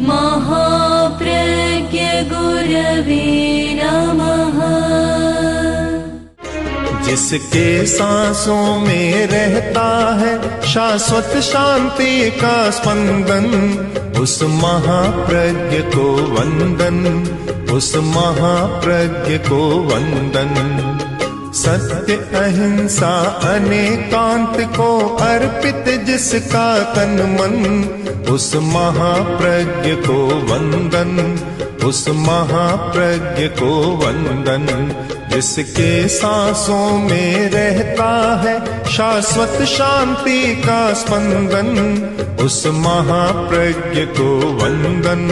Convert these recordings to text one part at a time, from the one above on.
महाप्रज्ञ गुरवे नमः। जिसके सांसों में रहता है शाश्वत शांति का स्पंदन, उस महाप्रज्ञ को वंदन, उस महाप्रज्ञ को वंदन। सत्य अहिंसा अनेकांत को अर्पित जिसका तन मन, उस महाप्रज्ञ को वंदन, उस महाप्रज्ञ को वंदन। जिसके सांसों में रहता है शाश्वत शांति का स्पंदन, उस महाप्रज्ञ को वंदन,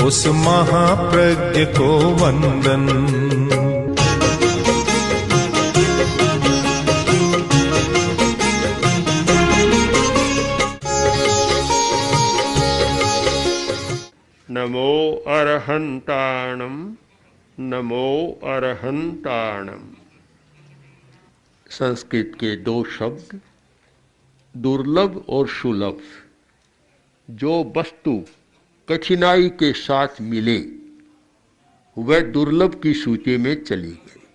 उस महाप्रज्ञ को वंदन। नमो अरहंताणम, नमो अरहंताणम। संस्कृत के दो शब्द दुर्लभ और सुलभ। जो वस्तु कठिनाई के साथ मिले वह दुर्लभ की सूची में चली गई,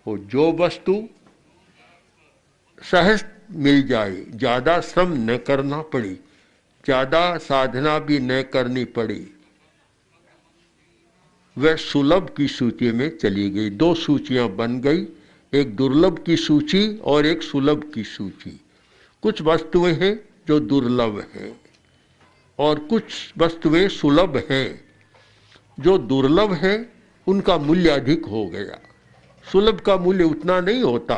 और जो वस्तु सहज मिल जाए, ज़्यादा श्रम न करना पड़ी, ज़्यादा साधना भी न करनी पड़ी, वह सुलभ की सूची में चली गई। दो सूचियां बन गई, एक दुर्लभ की सूची और एक सुलभ की सूची। कुछ वस्तुएं हैं जो दुर्लभ हैं और कुछ वस्तुएं सुलभ हैं। जो दुर्लभ हैं उनका मूल्य अधिक हो गया, सुलभ का मूल्य उतना नहीं होता,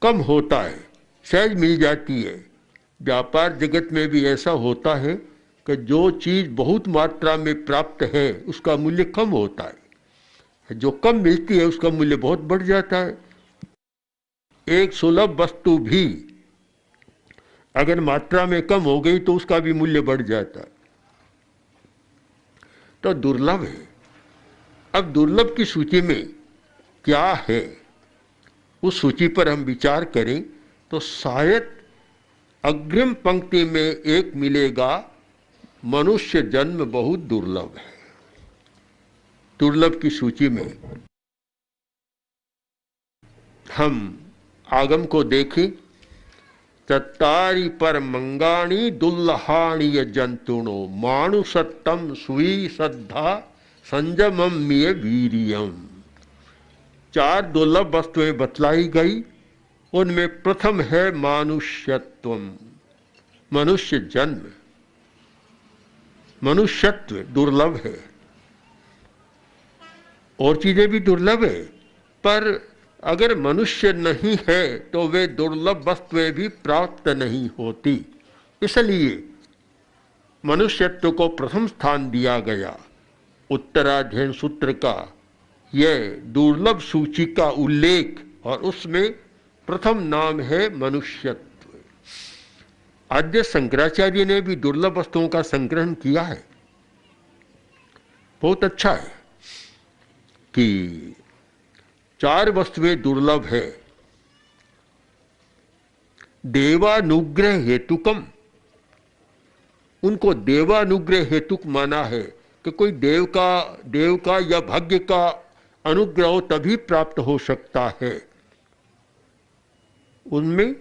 कम होता है, सहज मिल जाती है। व्यापार जगत में भी ऐसा होता है कि जो चीज़ बहुत मात्रा में प्राप्त है उसका मूल्य कम होता है, जो कम मिलती है उसका मूल्य बहुत बढ़ जाता है। एक सुलभ वस्तु भी अगर मात्रा में कम हो गई तो उसका भी मूल्य बढ़ जाता है। तो दुर्लभ है। अब दुर्लभ की सूची में क्या है, उस सूची पर हम विचार करें तो शायद अग्रिम पंक्ति में एक मिलेगा, मनुष्य जन्म बहुत दुर्लभ है। दुर्लभ की सूची में हम आगम को देखें, चत्तारि पर मंगाणी दुल्लहाणी जंतुणो मानुषत्तम सुई श्रद्धा संजमम्य वीरियम। चार दुर्लभ वस्तुएं बतलाई गई, उनमें प्रथम है मानुष्यत्वम, मनुष्य जन्म। मनुष्यत्व दुर्लभ है, और चीजें भी दुर्लभ है, पर अगर मनुष्य नहीं है तो वे दुर्लभ वस्तुएं भी प्राप्त नहीं होती। इसलिए मनुष्यत्व को प्रथम स्थान दिया गया। उत्तराध्ययन सूत्र का यह दुर्लभ सूची का उल्लेख, और उसमें प्रथम नाम है मनुष्यत्व। आद्य शंकराचार्य ने भी दुर्लभ वस्तुओं का संग्रहण किया है। बहुत अच्छा है कि चार वस्तुएं दुर्लभ है। देवानुग्रह हेतुकम, उनको देवानुग्रह हेतुक माना है कि कोई देव का या भाग्य का अनुग्रह हो तभी प्राप्त हो सकता है। उनमें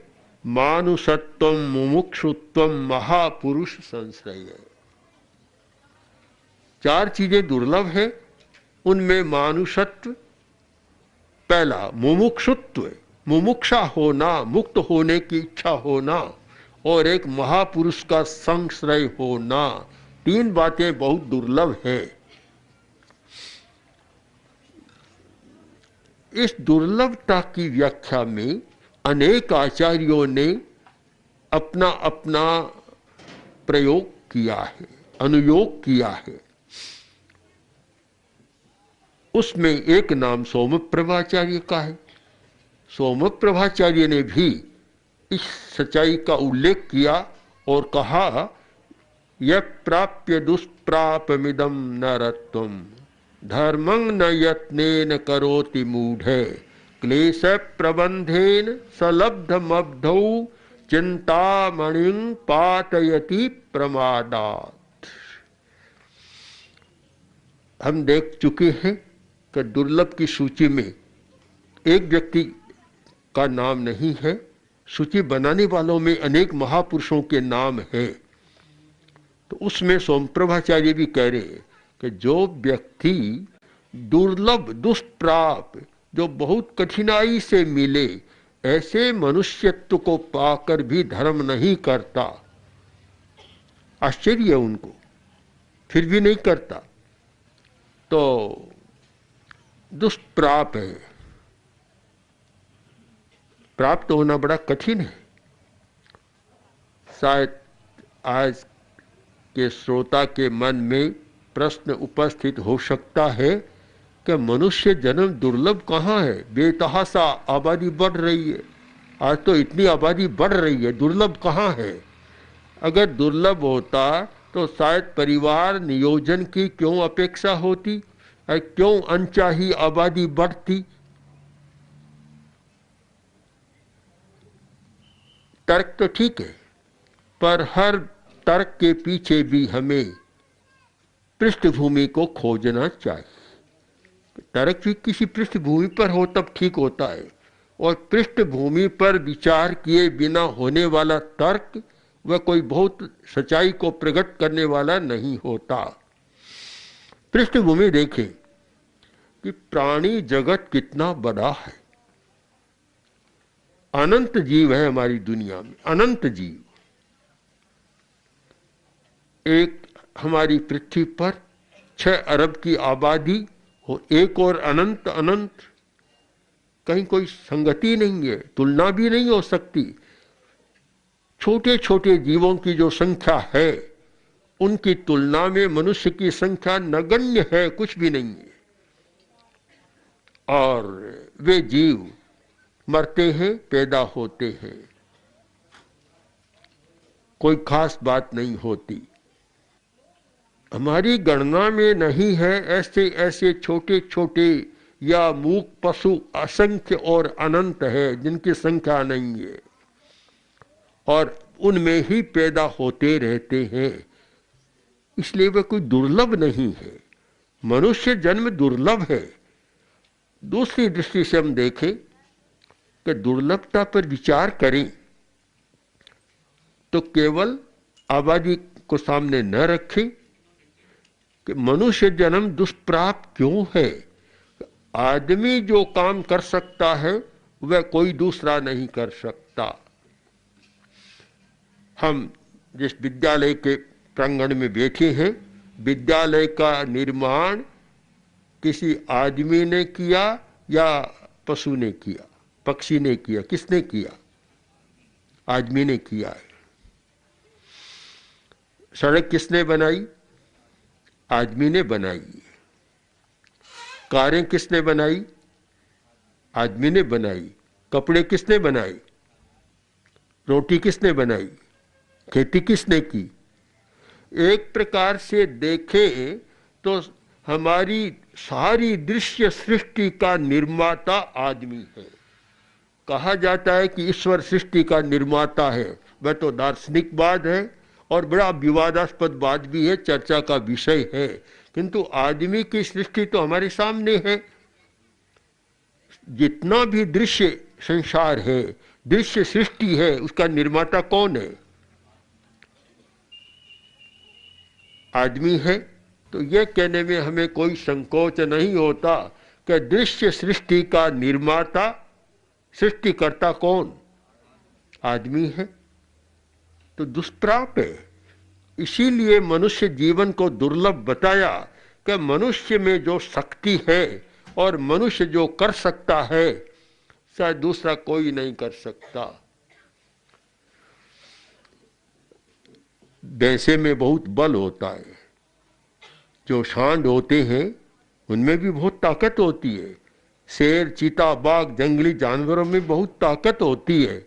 मानुषत्व, मुमुक्षुत्व, महापुरुष संश्रय। चार चीजें दुर्लभ है, उनमें मानुषत्व पहला, मुमुक्षुत्व, मुमुक्षा होना, मुक्त होने की इच्छा होना, और एक महापुरुष का संश्रय होना। तीन बातें बहुत दुर्लभ हैं। इस दुर्लभता की व्याख्या में अनेक आचार्यों ने अपना अपना प्रयोग किया है, अनुयोग किया है। उसमें एक नाम सोमप्रभाचार्य का है। सोमप्रभाचार्य ने भी इस सच्चाई का उल्लेख किया और कहा, यह प्राप्य दुष्प्रापमिदम नरत्वम धर्मं न यत्नेन करोति मूढ़े क्लेश प्रबंधेन सलब्धमब्धौ चिंतामणिं पातयति प्रमादात्। हम देख चुके हैं कि दुर्लभ की सूची में एक व्यक्ति का नाम नहीं है, सूची बनाने वालों में अनेक महापुरुषों के नाम हैं। तो उसमें सोमप्रभाचार्य भी कह रहे हैं कि जो व्यक्ति दुर्लभ दुष्प्राप्य जो बहुत कठिनाई से मिले ऐसे मनुष्यत्व को पाकर भी धर्म नहीं करता, आश्चर्य है उनको, फिर भी नहीं करता, तो दुष्प्राप है। प्राप्त होना बड़ा कठिन है। शायद आज के श्रोता के मन में प्रश्न उपस्थित हो सकता है कि मनुष्य जन्म दुर्लभ कहाँ है, बेतहाशा आबादी बढ़ रही है, आज तो इतनी आबादी बढ़ रही है, दुर्लभ कहाँ है। अगर दुर्लभ होता तो शायद परिवार नियोजन की क्यों अपेक्षा होती, क्यों अनचाही आबादी बढ़ती। तर्क तो ठीक है, पर हर तर्क के पीछे भी हमें पृष्ठभूमि को खोजना चाहिए। तर्क भी किसी पृष्ठभूमि पर हो तब ठीक होता है, और पृष्ठभूमि पर विचार किए बिना होने वाला तर्क वह कोई बहुत सच्चाई को प्रकट करने वाला नहीं होता। पृष्ठभूमि देखें कि प्राणी जगत कितना बड़ा है, अनंत जीव है हमारी दुनिया में, अनंत जीव। एक हमारी पृथ्वी पर 6 अरब की आबादी हो, एक और अनंत अनंत, कहीं कोई संगति नहीं है, तुलना भी नहीं हो सकती। छोटे छोटे जीवों की जो संख्या है उनकी तुलना में मनुष्य की संख्या नगण्य है, कुछ भी नहीं है। और वे जीव मरते हैं, पैदा होते हैं, कोई खास बात नहीं होती। हमारी गणना में नहीं है ऐसे ऐसे छोटे छोटे या मूक पशु असंख्य और अनंत है जिनकी संख्या नहीं है, और उनमें ही पैदा होते रहते हैं, इसलिए वे कोई दुर्लभ नहीं है। मनुष्य जन्म दुर्लभ है। दूसरी दृष्टि से हम देखें कि दुर्लभता पर विचार करें तो केवल आबादी को सामने न रखें कि मनुष्य जन्म दुष्प्राप्त क्यों है। आदमी जो काम कर सकता है वह कोई दूसरा नहीं कर सकता। हम जिस विद्यालय के प्रांगण में बैठे हैं, विद्यालय का निर्माण किसी आदमी ने किया या पशु ने किया, पक्षी ने किया, किसने किया? आदमी ने किया है। सड़क किसने बनाई? आदमी ने बनाई। कारें किसने बनाई? आदमी ने बनाई। कपड़े किसने बनाए? रोटी किसने बनाई? खेती किसने की? एक प्रकार से देखें तो हमारी सारी दृश्य सृष्टि का निर्माता आदमी है। कहा जाता है कि ईश्वर सृष्टि का निर्माता है, वह तो दार्शनिक बात है और बड़ा विवादास्पद बात भी है, चर्चा का विषय है, किंतु आदमी की सृष्टि तो हमारे सामने है। जितना भी दृश्य संसार है, दृश्य सृष्टि है, उसका निर्माता कौन है? आदमी है। तो यह कहने में हमें कोई संकोच नहीं होता कि दृश्य सृष्टि का निर्माता, सृष्टिकर्ता कौन? आदमी है। तो दुष्प्राप है। इसीलिए मनुष्य जीवन को दुर्लभ बताया कि मनुष्य में जो शक्ति है और मनुष्य जो कर सकता है शायद दूसरा कोई नहीं कर सकता। भैंसे में बहुत बल होता है, जो सांड होते हैं उनमें भी बहुत ताकत होती है, शेर, चीता, बाघ, जंगली जानवरों में बहुत ताकत होती है,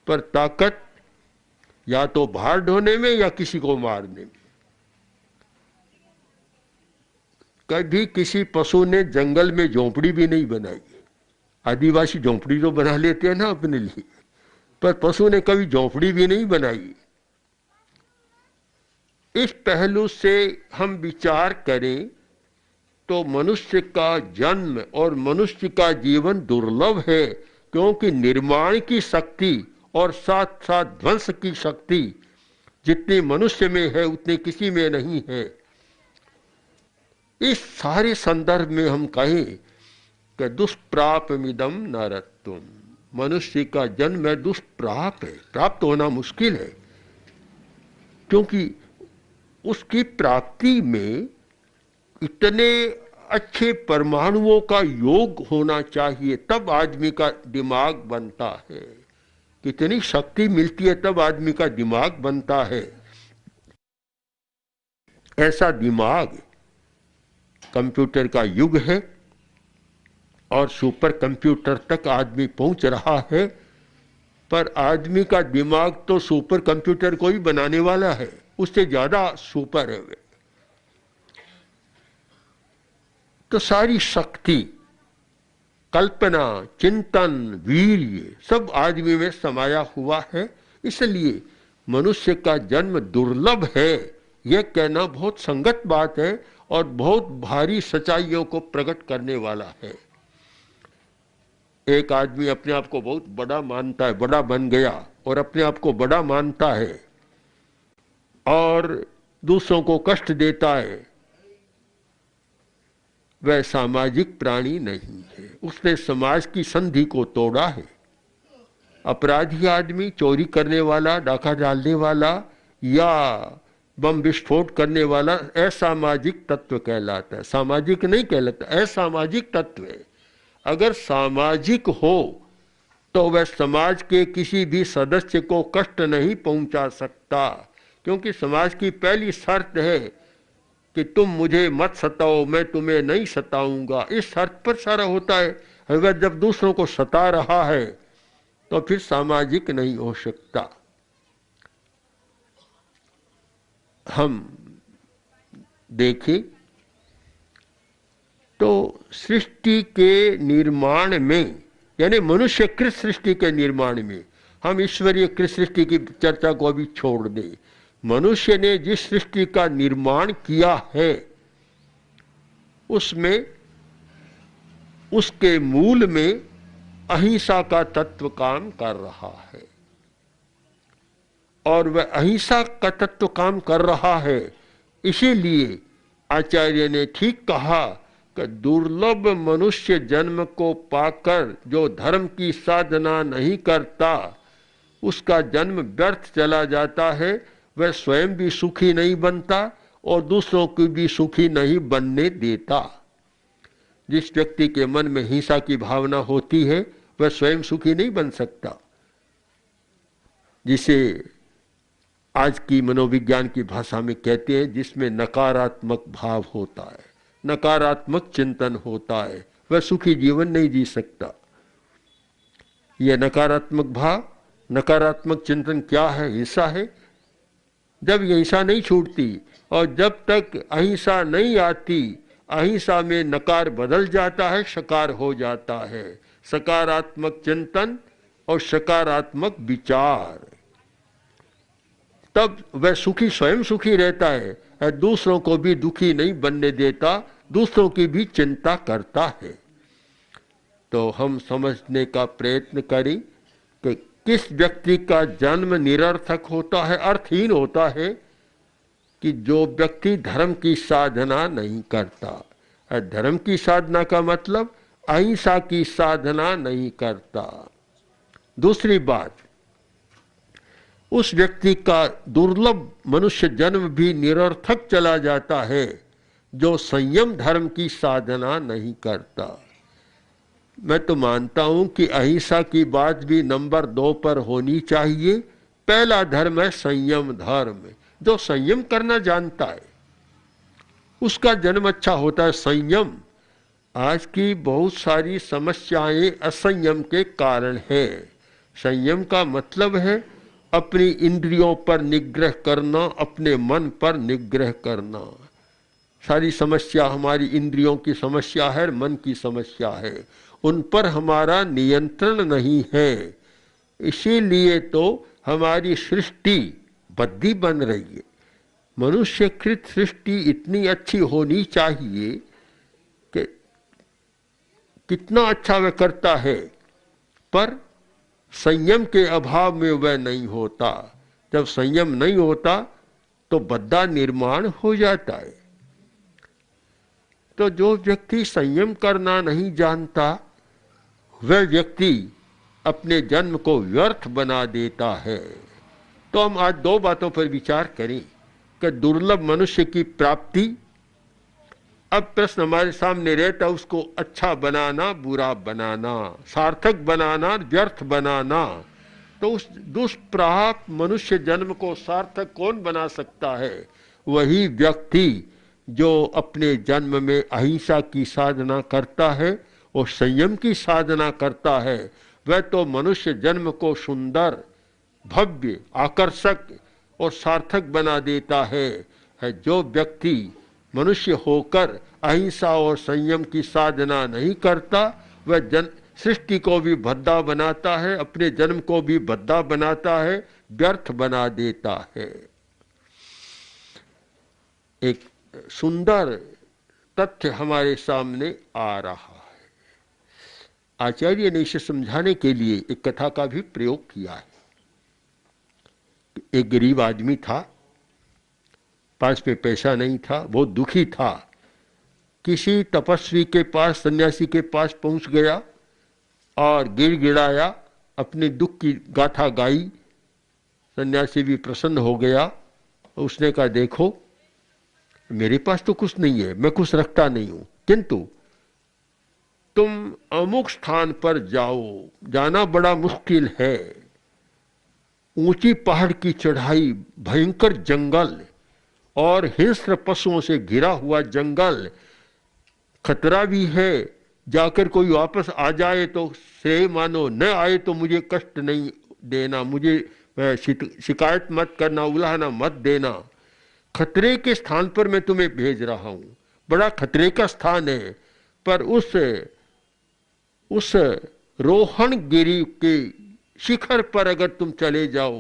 पर ताकत या तो भार ढोने में या किसी को मारने में। कभी किसी पशु ने जंगल में झोंपड़ी भी नहीं बनाई। आदिवासी झोंपड़ी तो बना लेते हैं ना अपने लिए, पर पशु ने कभी झोपड़ी भी नहीं बनाई। इस पहलू से हम विचार करें तो मनुष्य का जन्म और मनुष्य का जीवन दुर्लभ है, क्योंकि निर्माण की शक्ति और साथ साथ ध्वंस की शक्ति जितनी मनुष्य में है उतनी किसी में नहीं है। इस सारे संदर्भ में हम कहें कि दुष्प्रापमिदं नरत्वम्, मनुष्य का जन्म है दुष्प्राप है, प्राप्त होना मुश्किल है, क्योंकि उसकी प्राप्ति में इतने अच्छे परमाणुओं का योग होना चाहिए, तब आदमी का दिमाग बनता है। कितनी शक्ति मिलती है तब आदमी का दिमाग बनता है। ऐसा दिमाग कंप्यूटर का युग है और सुपर कंप्यूटर तक आदमी पहुंच रहा है, पर आदमी का दिमाग तो सुपर कंप्यूटर को ही बनाने वाला है, उससे ज्यादा सुपर है। तो सारी शक्ति, कल्पना, चिंतन, वीर्य सब आदमी में समाया हुआ है। इसलिए मनुष्य का जन्म दुर्लभ है, यह कहना बहुत संगत बात है और बहुत भारी सच्चाइयों को प्रकट करने वाला है। एक आदमी अपने आप को बहुत बड़ा मानता है, बड़ा बन गया और अपने आप को बड़ा मानता है और दूसरों को कष्ट देता है, वह सामाजिक प्राणी नहीं है, उसने समाज की संधि को तोड़ा है। अपराधी आदमी, चोरी करने वाला, डाका डालने वाला या बम विस्फोट करने वाला असामाजिक तत्व कहलाता है, सामाजिक नहीं कहलाता, असामाजिक तत्व है। अगर सामाजिक हो तो वह समाज के किसी भी सदस्य को कष्ट नहीं पहुंचा सकता, क्योंकि समाज की पहली शर्त है कि तुम मुझे मत सताओ, मैं तुम्हें नहीं सताऊंगा। इस शर्त पर सारा होता है। अगर जब दूसरों को सता रहा है तो फिर सामाजिक नहीं हो सकता। हम देखें तो सृष्टि के निर्माण में, यानी मनुष्यकृत सृष्टि के निर्माण में, हम ईश्वरीय कृत सृष्टि की चर्चा को अभी छोड़ दें। मनुष्य ने जिस सृष्टि का निर्माण किया है उसमें, उसके मूल में अहिंसा का तत्व काम कर रहा है और वह अहिंसा का तत्व काम कर रहा है। इसीलिए आचार्य ने ठीक कहा कि दुर्लभ मनुष्य जन्म को पाकर जो धर्म की साधना नहीं करता उसका जन्म व्यर्थ चला जाता है। वह स्वयं भी सुखी नहीं बनता और दूसरों को भी सुखी नहीं बनने देता। जिस व्यक्ति के मन में हिंसा की भावना होती है वह स्वयं सुखी नहीं बन सकता, जिसे आज की मनोविज्ञान की भाषा में कहते हैं, जिसमें नकारात्मक भाव होता है, नकारात्मक चिंतन होता है, वह सुखी जीवन नहीं जी सकता। यह नकारात्मक भाव, नकारात्मक चिंतन क्या है? हिंसा है। जब ये हिंसा नहीं छूटती और जब तक अहिंसा नहीं आती, अहिंसा में नकार बदल जाता है, सकार हो जाता है। सकारात्मक चिंतन और सकारात्मक विचार, तब वह सुखी स्वयं सुखी रहता है और दूसरों को भी दुखी नहीं बनने देता, दूसरों की भी चिंता करता है। तो हम समझने का प्रयत्न करें कि किस व्यक्ति का जन्म निरर्थक होता है, अर्थहीन होता है, कि जो व्यक्ति धर्म की साधना नहीं करता। धर्म की साधना का मतलब अहिंसा की साधना नहीं करता। दूसरी बात, उस व्यक्ति का दुर्लभ मनुष्य जन्म भी निरर्थक चला जाता है जो संयम धर्म की साधना नहीं करता। मैं तो मानता हूं कि अहिंसा की बात भी नंबर 2 पर होनी चाहिए। पहला धर्म है संयम धर्म। जो संयम करना जानता है उसका जन्म अच्छा होता है। संयम, आज की बहुत सारी समस्याएं असंयम के कारण है। संयम का मतलब है अपनी इंद्रियों पर निग्रह करना, अपने मन पर निग्रह करना। सारी समस्या हमारी इंद्रियों की समस्या है, मन की समस्या है, उन पर हमारा नियंत्रण नहीं है। इसीलिए तो हमारी सृष्टि बद्दी बन रही है। मनुष्यकृत सृष्टि इतनी अच्छी होनी चाहिए कि कितना अच्छा वह करता है, पर संयम के अभाव में वह नहीं होता। जब संयम नहीं होता तो बद्दा निर्माण हो जाता है। तो जो व्यक्ति संयम करना नहीं जानता वह व्यक्ति अपने जन्म को व्यर्थ बना देता है। तो हम आज दो बातों पर विचार करें कि दुर्लभ मनुष्य की प्राप्ति। अब प्रश्न हमारे सामने रहता, उसको अच्छा बनाना, बुरा बनाना, सार्थक बनाना, व्यर्थ बनाना। तो उस दुष्प्राप्त मनुष्य जन्म को सार्थक कौन बना सकता है? वही व्यक्ति जो अपने जन्म में अहिंसा की साधना करता है और संयम की साधना करता है। वह तो मनुष्य जन्म को सुंदर, भव्य, आकर्षक और सार्थक बना देता है। जो व्यक्ति मनुष्य होकर अहिंसा और संयम की साधना नहीं करता वह सृष्टि को भी भद्दा बनाता है, अपने जन्म को भी भद्दा बनाता है, व्यर्थ बना देता है। एक सुंदर तथ्य हमारे सामने आ रहा है। आचार्य ने इसे समझाने के लिए एक कथा का भी प्रयोग किया है। एक गरीब आदमी था, पास में पैसा नहीं था, बहुत दुखी था। किसी तपस्वी के पास, सन्यासी के पास पहुंच गया और गिड़गिड़ाया, अपने दुख की गाथा गाई। सन्यासी भी प्रसन्न हो गया। उसने कहा, देखो मेरे पास तो कुछ नहीं है, मैं कुछ रखता नहीं हूं, किंतु तुम अमुक स्थान पर जाओ, जाना बड़ा मुश्किल है, ऊंची पहाड़ की चढ़ाई, भयंकर जंगल और हिंस्र पशुओं से घिरा हुआ जंगल, खतरा भी है, जाकर कोई वापस आ जाए तो श्रेय मानो, न आए तो मुझे कष्ट नहीं देना, मुझे शिकायत मत करना, उलाहना मत देना। खतरे के स्थान पर मैं तुम्हें भेज रहा हूं, बड़ा खतरे का स्थान है, पर उस रोहण गिरी के शिखर पर अगर तुम चले जाओ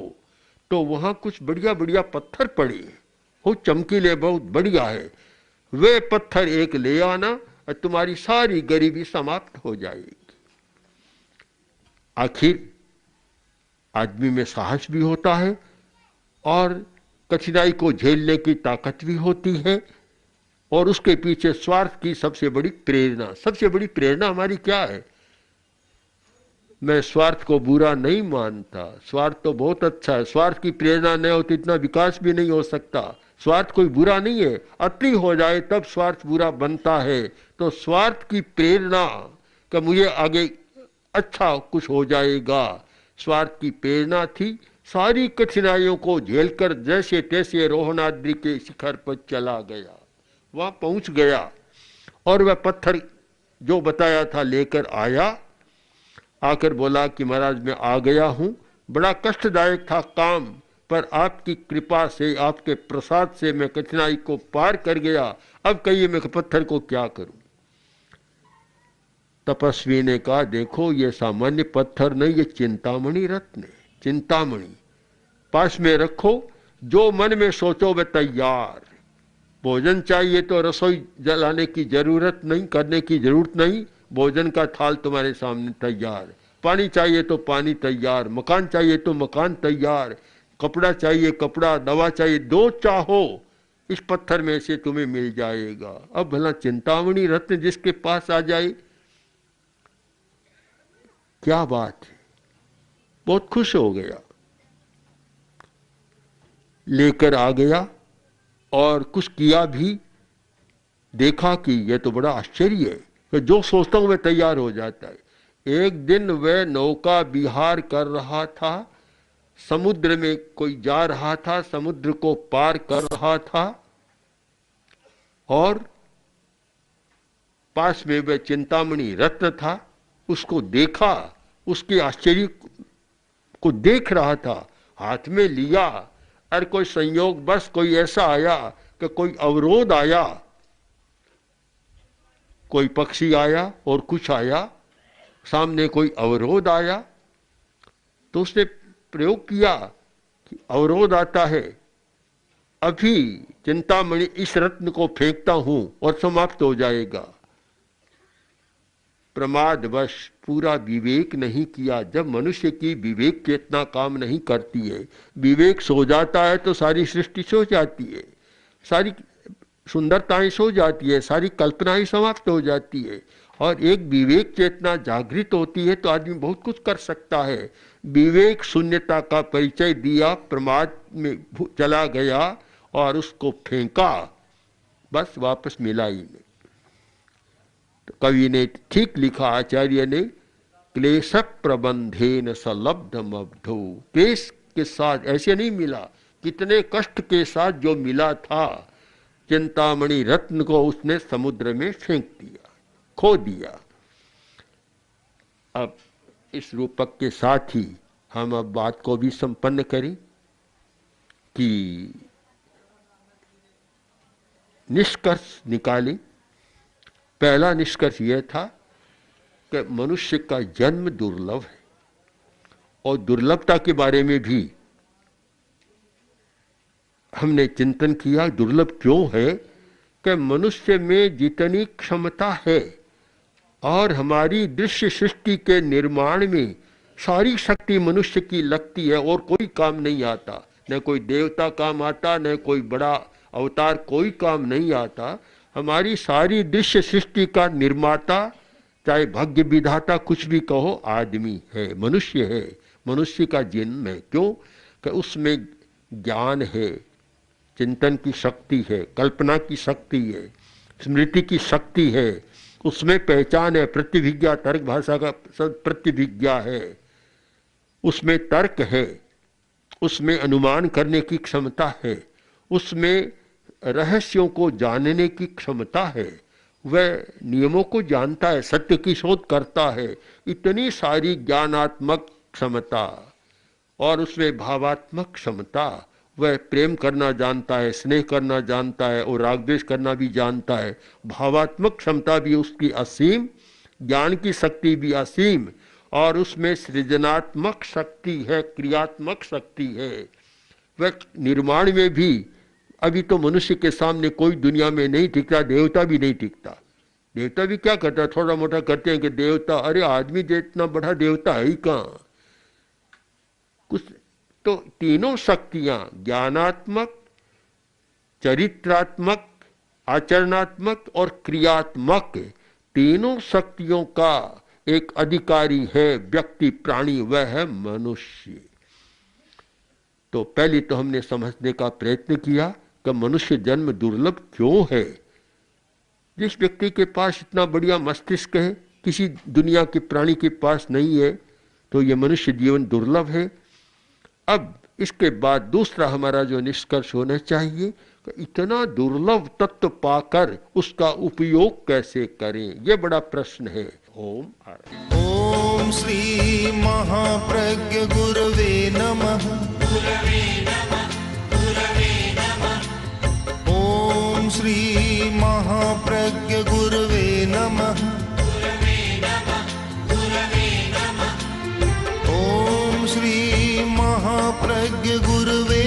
तो वहां कुछ बढ़िया बढ़िया पत्थर पड़े हैं, बहुत चमकीले, बहुत बढ़िया है। वे पत्थर एक ले आना और तुम्हारी सारी गरीबी समाप्त हो जाएगी। आखिर आदमी में साहस भी होता है और कठिनाई को झेलने की ताकत भी होती है, और उसके पीछे स्वार्थ की सबसे बड़ी प्रेरणा हमारी क्या है? मैं स्वार्थ को बुरा नहीं मानता, स्वार्थ तो बहुत अच्छा है। स्वार्थ की प्रेरणा नहीं हो तो इतना विकास भी नहीं हो सकता। स्वार्थ कोई बुरा नहीं है, अति हो जाए तब स्वार्थ बुरा बनता है। तो स्वार्थ की प्रेरणा कि मुझे आगे अच्छा कुछ हो जाएगा, स्वार्थ की प्रेरणा थी। सारी कठिनाइयों को झेलकर जैसे तैसे रोहनाद्रि के शिखर पर चला गया, वहां पहुंच गया और वह पत्थर जो बताया था लेकर आया। आकर बोला कि महाराज मैं आ गया हूं, बड़ा कष्टदायक था काम, पर आपकी कृपा से, आपके प्रसाद से मैं कठिनाई को पार कर गया। अब कहिए मैं पत्थर को क्या करूं? तपस्वी ने कहा, देखो ये सामान्य पत्थर नहीं, ये चिंतामणि रत्न है। चिंतामणि पास में रखो, जो मन में सोचो वह तैयार। भोजन चाहिए तो रसोई जलाने की जरूरत नहीं, करने की जरूरत नहीं, भोजन का थाल तुम्हारे सामने तैयार। पानी चाहिए तो पानी तैयार, मकान चाहिए तो मकान तैयार, कपड़ा चाहिए कपड़ा, दवा चाहिए, दो चाहो इस पत्थर में से तुम्हें मिल जाएगा। अब भला चिंतामणि रत्न जिसके पास आ जाए, क्या बात है। बहुत खुश हो गया, लेकर आ गया और कुछ किया भी। देखा कि यह तो बड़ा आश्चर्य है, कि जो सोचता हूं वह तैयार हो जाता है। एक दिन वह नौका विहार कर रहा था, समुद्र में कोई जा रहा था, समुद्र को पार कर रहा था, और पास में वह चिंतामणि रत्न था। उसको देखा, उसके आश्चर्य को देख रहा था, हाथ में लिया। और कोई संयोग बस कोई ऐसा आया कि कोई अवरोध आया, कोई पक्षी आया और कुछ आया, सामने कोई अवरोध आया। तो उसने प्रयोग किया कि अवरोध आता है, अभी चिंतामणि इस रत्न को फेंकता हूं और समाप्त हो जाएगा। प्रमादवश पूरा विवेक नहीं किया। जब मनुष्य की विवेक चेतना काम नहीं करती है, विवेक सो जाता है तो सारी सृष्टि सो जाती है, सारी सुंदरताएं सो जाती है, सारी कल्पनाएं समाप्त हो जाती है। और एक विवेक चेतना जागृत होती है तो आदमी बहुत कुछ कर सकता है। विवेक शून्यता का परिचय दिया, प्रमाद में चला गया और उसको फेंका, बस वापस मिला ही नहीं। तो कवि ने ठीक लिखा, आचार्य ने, क्लेश प्रबंधेन सलब्धमब्धो, क्लेश के साथ ऐसे नहीं मिला, कितने कष्ट के साथ जो मिला था चिंतामणि रत्न को उसने समुद्र में फेंक दिया, खो दिया। अब इस रूपक के साथ ही हम अब बात को भी संपन्न करें कि निष्कर्ष निकालें। पहला निष्कर्ष यह था कि मनुष्य का जन्म दुर्लभ है, और दुर्लभता के बारे में भी हमने चिंतन किया। दुर्लभ क्यों है कि मनुष्य में जितनी क्षमता है और हमारी दृश्य सृष्टि के निर्माण में सारी शक्ति मनुष्य की लगती है और कोई काम नहीं आता, न कोई देवता काम आता, न कोई बड़ा अवतार, कोई काम नहीं आता। हमारी सारी दृश्य सृष्टि का निर्माता, चाहे भाग्य विधाता कुछ भी कहो, आदमी है, मनुष्य है, मनुष्य का जन्म है। क्यों कि उसमें ज्ञान है, चिंतन की शक्ति है, कल्पना की शक्ति है, स्मृति की शक्ति है, उसमें पहचान है, प्रतिभिज्ञा, तर्क भाषा का प्रतिभिज्ञा है, उसमें तर्क है, उसमें अनुमान करने की क्षमता है, उसमें रहस्यों को जानने की क्षमता है, वह नियमों को जानता है, सत्य की शोध करता है। इतनी सारी ज्ञानात्मक क्षमता और उसमें भावात्मक क्षमता, वह प्रेम करना जानता है, स्नेह करना जानता है और राग द्वेष करना भी जानता है। भावात्मक क्षमता भी उसकी असीम, ज्ञान की शक्ति भी असीम, और उसमें सृजनात्मक शक्ति है, क्रियात्मक शक्ति है। वह निर्माण में भी, अभी तो मनुष्य के सामने कोई दुनिया में नहीं टिकता, देवता भी नहीं टिकता। देवता भी क्या करता है, थोड़ा मोटा करते हैं कि देवता, अरे आदमी जितना बड़ा देवता है ही कहाँ कुछ। तो तीनों शक्तियां, ज्ञानात्मक, चरित्रात्मक, आचरणात्मक और क्रियात्मक, तीनों शक्तियों का एक अधिकारी है व्यक्ति, प्राणी, वह है मनुष्य। तो पहले तो हमने समझने का प्रयत्न किया कि मनुष्य जन्म दुर्लभ क्यों है। जिस व्यक्ति के पास इतना बढ़िया मस्तिष्क है, किसी दुनिया के प्राणी के पास नहीं है, तो ये मनुष्य जीवन दुर्लभ है। अब इसके बाद दूसरा हमारा जो निष्कर्ष होना चाहिए कि इतना दुर्लभ तत्व पाकर उसका उपयोग कैसे करें, यह बड़ा प्रश्न है। ओम श्री महाप्रज्ञ गुरवे नमः। ओम श्री महाप्रज्ञ गुरवे नमः। ओम श्री महाप्रज्ञ गुरवे